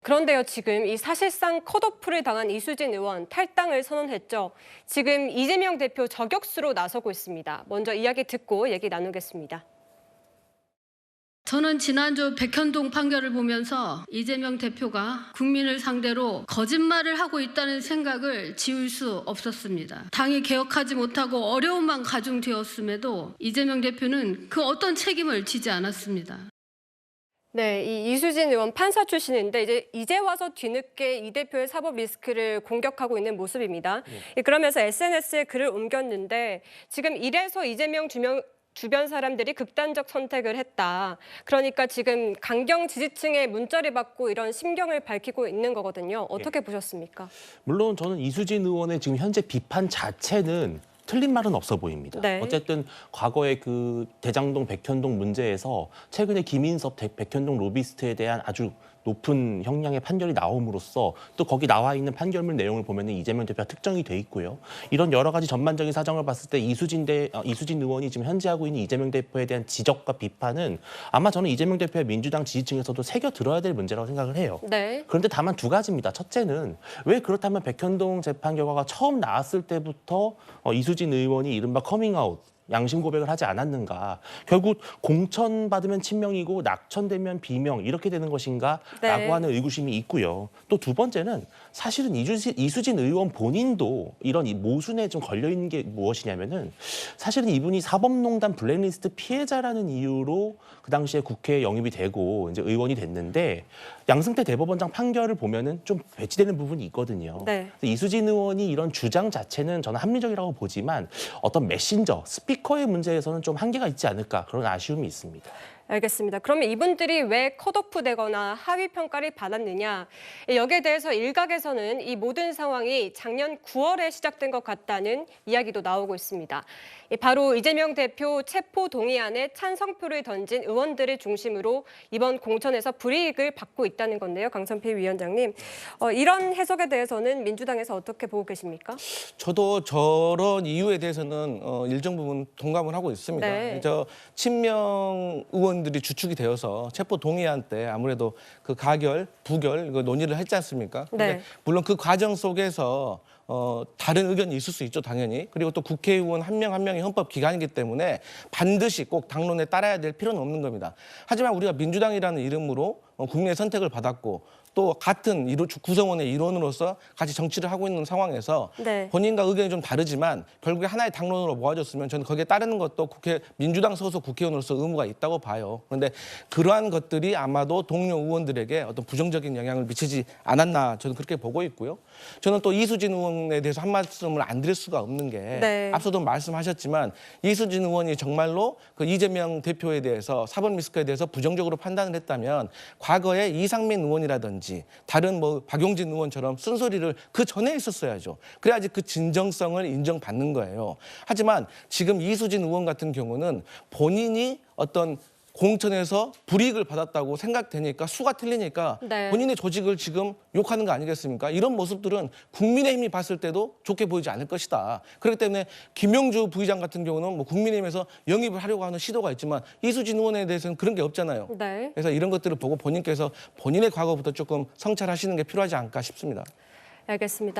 그런데요, 지금 이 사실상 컷오프를 당한 이수진 의원 탈당을 선언했죠. 지금 이재명 대표 저격수로 나서고 있습니다. 먼저 이야기 듣고 얘기 나누겠습니다. 저는 지난주 백현동 판결을 보면서 이재명 대표가 국민을 상대로 거짓말을 하고 있다는 생각을 지울 수 없었습니다. 당이 개혁하지 못하고 어려움만 가중되었음에도 이재명 대표는 그 어떤 책임을 지지 않았습니다. 네, 이 이수진 의원 판사 출신인데 이제 와서 뒤늦게 이 대표의 사법 리스크를 공격하고 있는 모습입니다. 그러면서 SNS에 글을 옮겼는데 지금 이래서 이재명 주변 사람들이 극단적 선택을 했다. 그러니까 지금 강경 지지층의 문자를 받고 이런 심경을 밝히고 있는 거거든요. 어떻게 보셨습니까? 물론 저는 이수진 의원의 지금 현재 비판 자체는 틀린 말은 없어 보입니다. 네. 어쨌든 과거에 그 대장동 백현동 문제에서 최근에 김인섭 백현동 로비스트에 대한 아주 높은 형량의 판결이 나옴으로써 또 거기 나와 있는 판결문 내용을 보면 이재명 대표가 특정이 돼 있고요. 이런 여러 가지 전반적인 사정을 봤을 때 이수진 의원이 지금 현재 하고 있는 이재명 대표에 대한 지적과 비판은 아마 저는 이재명 대표의 민주당 지지층에서도 새겨 들어야 될 문제라고 생각을 해요. 네. 그런데 다만 두 가지입니다. 첫째는 왜 그렇다면 백현동 재판 결과가 처음 나왔을 때부터 이수진 의원이 이른바 커밍아웃 양심 고백을 하지 않았는가. 결국 공천받으면 친명이고 낙천되면 비명 이렇게 되는 것인가 라고 네. 하는 의구심이 있고요. 또 두 번째는 사실은 이수진 의원 본인도 이런 모순에 좀 걸려있는 게 무엇이냐면은 사실은 이분이 사법농단 블랙리스트 피해자라는 이유로 그 당시에 국회에 영입이 되고 이제 의원이 됐는데 양승태 대법원장 판결을 보면은 좀 배치되는 부분이 있거든요. 네. 이수진 의원이 이런 주장 자체는 저는 합리적이라고 보지만 어떤 메신저, 스피커의 문제에서는 좀 한계가 있지 않을까 그런 아쉬움이 있습니다. 알겠습니다. 그러면 이분들이 왜 컷오프 되거나 하위 평가를 받았느냐. 여기에 대해서 일각에서는 이 모든 상황이 작년 9월에 시작된 것 같다는 이야기도 나오고 있습니다. 바로 이재명 대표 체포 동의안에 찬성표를 던진 의원들을 중심으로 이번 공천에서 불이익을 받고 있다는 건데요. 강선필 위원장님. 이런 해석에 대해서는 민주당에서 어떻게 보고 계십니까? 저도 저런 이유에 대해서는 일정 부분 동감을 하고 있습니다. 네. 저 친명 의원들이 주축이 되어서 체포 동의안 때 아무래도 그 가결, 부결 이거 논의를 했지 않습니까? 근데 네. 물론 그 과정 속에서 다른 의견이 있을 수 있죠, 당연히. 그리고 또 국회의원 한 명 한 명이 헌법 기관이기 때문에 반드시 꼭 당론에 따라야 될 필요는 없는 겁니다. 하지만 우리가 민주당이라는 이름으로 국민의 선택을 받았고 또 같은 구성원의 일원으로서 같이 정치를 하고 있는 상황에서 네. 본인과 의견이 좀 다르지만 결국에 하나의 당론으로 모아졌으면 저는 거기에 따르는 것도 민주당 소속 국회의원으로서 의무가 있다고 봐요. 그런데 그러한 것들이 아마도 동료 의원들에게 어떤 부정적인 영향을 미치지 않았나 저는 그렇게 보고 있고요. 저는 또 이수진 의원에 대해서 한 말씀을 안 드릴 수가 없는 게 네. 앞서도 말씀하셨지만 이수진 의원이 정말로 그 이재명 대표에 대해서 사법 리스크에 대해서 부정적으로 판단을 했다면 과거에 이상민 의원이라든지 다른 박용진 의원처럼 쓴소리를 그 전에 했었어야죠. 그래야지 그 진정성을 인정받는 거예요. 하지만 지금 이수진 의원 같은 경우는 본인이 어떤 공천에서 불이익을 받았다고 생각되니까 수가 틀리니까 네. 본인의 조직을 지금 욕하는 거 아니겠습니까? 이런 모습들은 국민의힘이 봤을 때도 좋게 보이지 않을 것이다. 그렇기 때문에 김용주 부의장 같은 경우는 국민의힘에서 영입을 하려고 하는 시도가 있지만 이수진 의원에 대해서는 그런 게 없잖아요. 네. 그래서 이런 것들을 보고 본인께서 본인의 과거부터 조금 성찰하시는 게 필요하지 않을까 싶습니다. 알겠습니다.